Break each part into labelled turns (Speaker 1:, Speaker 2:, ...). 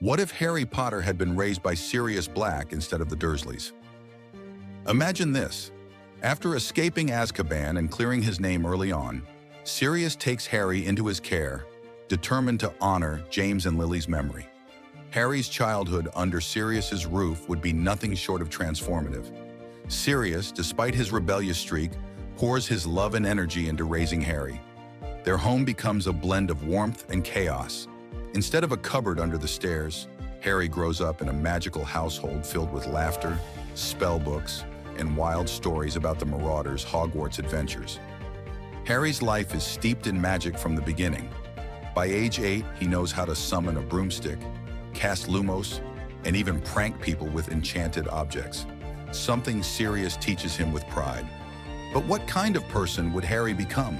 Speaker 1: What if Harry Potter had been raised by Sirius Black instead of the Dursleys? Imagine this. After escaping Azkaban and clearing his name early on, Sirius takes Harry into his care, determined to honor James and Lily's memory. Harry's childhood under Sirius's roof would be nothing short of transformative. Sirius, despite his rebellious streak, pours his love and energy into raising Harry. Their home becomes a blend of warmth and chaos. Instead of a cupboard under the stairs, Harry grows up in a magical household filled with laughter, spell books, and wild stories about the Marauders' Hogwarts adventures. Harry's life is steeped in magic from the beginning. By age 8, he knows how to summon a broomstick, cast lumos, and even prank people with enchanted objects, something Sirius teaches him with pride. But what kind of person would Harry become?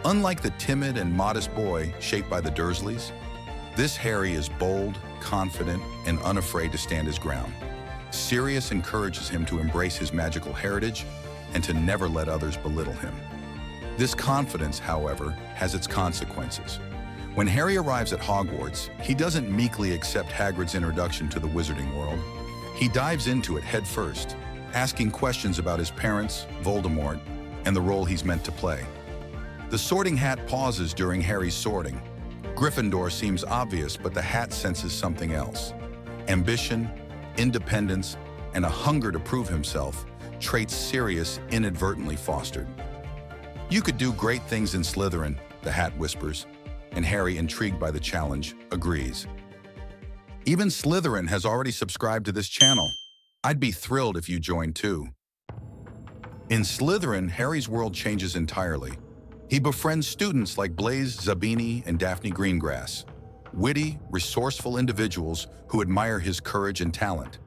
Speaker 1: Unlike the timid and modest boy shaped by the Dursleys, this Harry is bold, confident, and unafraid to stand his ground. Sirius encourages him to embrace his magical heritage and to never let others belittle him. This confidence, however, has its consequences. When Harry arrives at Hogwarts, he doesn't meekly accept Hagrid's introduction to the wizarding world. He dives into it head first, asking questions about his parents, Voldemort, and the role he's meant to play. The Sorting Hat pauses during Harry's sorting. Gryffindor seems obvious, but the hat senses something else. Ambition, independence, and a hunger to prove himself, traits Sirius inadvertently fostered. "You could do great things in Slytherin," the hat whispers, and Harry, intrigued by the challenge, agrees. Even Slytherin has already subscribed to this channel. I'd be thrilled if you joined too. In Slytherin, Harry's world changes entirely. He befriends students like Blaise Zabini and Daphne Greengrass, witty, resourceful individuals who admire his courage and talent.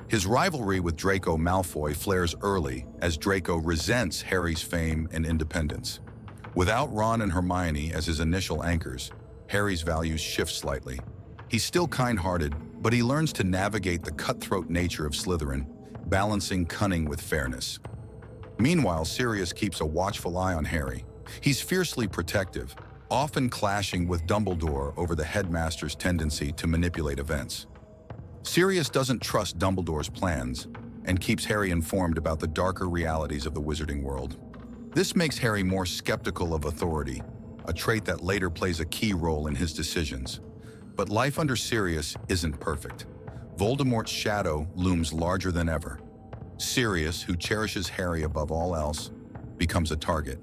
Speaker 1: His rivalry with Draco Malfoy flares early as Draco resents Harry's fame and independence. Without Ron and Hermione as his initial anchors, Harry's values shift slightly. He's still kind-hearted, but he learns to navigate the cutthroat nature of Slytherin, balancing cunning with fairness. Meanwhile, Sirius keeps a watchful eye on Harry. He's fiercely protective, often clashing with Dumbledore over the headmaster's tendency to manipulate events. Sirius doesn't trust Dumbledore's plans and keeps Harry informed about the darker realities of the wizarding world. This makes Harry more skeptical of authority, a trait that later plays a key role in his decisions. But life under Sirius isn't perfect. Voldemort's shadow looms larger than ever. Sirius, who cherishes Harry above all else, becomes a target.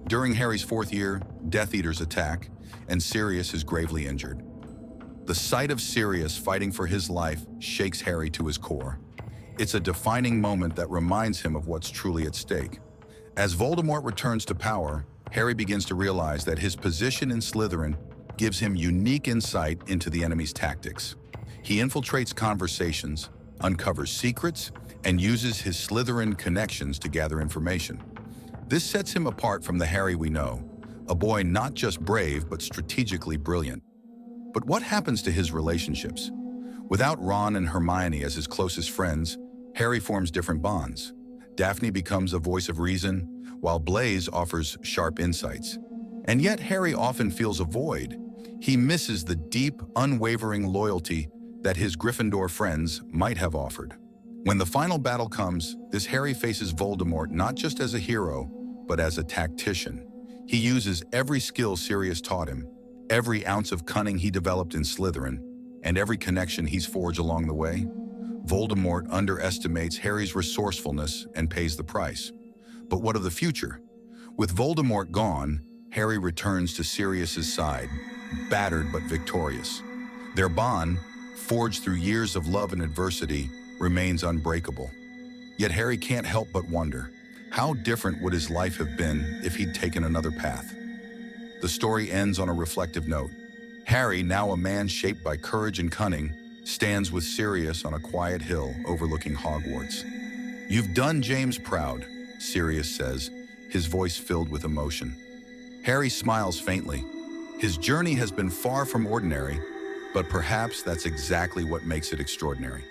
Speaker 1: During Harry's 4th year, Death Eaters attack, and Sirius is gravely injured. The sight of Sirius fighting for his life shakes Harry to his core. It's a defining moment that reminds him of what's truly at stake. As Voldemort returns to power, Harry begins to realize that his position in Slytherin gives him unique insight into the enemy's tactics. He infiltrates conversations, uncovers secrets, and uses his Slytherin connections to gather information. This sets him apart from the Harry we know, a boy not just brave but strategically brilliant. But what happens to his relationships? Without Ron and Hermione as his closest friends, Harry forms different bonds. Daphne becomes a voice of reason, while Blaise offers sharp insights. And yet Harry often feels a void. He misses the deep, unwavering loyalty that his Gryffindor friends might have offered. When the final battle comes, this Harry faces Voldemort not just as a hero, but as a tactician. He uses every skill Sirius taught him, every ounce of cunning he developed in Slytherin, and every connection he's forged along the way. Voldemort underestimates Harry's resourcefulness and pays the price. But what of the future? With Voldemort gone, Harry returns to Sirius's side, battered but victorious. Their bond, forged through years of love and adversity, remains unbreakable. Yet Harry can't help but wonder, how different would his life have been if he'd taken another path? The story ends on a reflective note. Harry, now a man shaped by courage and cunning, stands with Sirius on a quiet hill overlooking Hogwarts. "You've done James proud," Sirius says, his voice filled with emotion. Harry smiles faintly. His journey has been far from ordinary, but perhaps that's exactly what makes it extraordinary.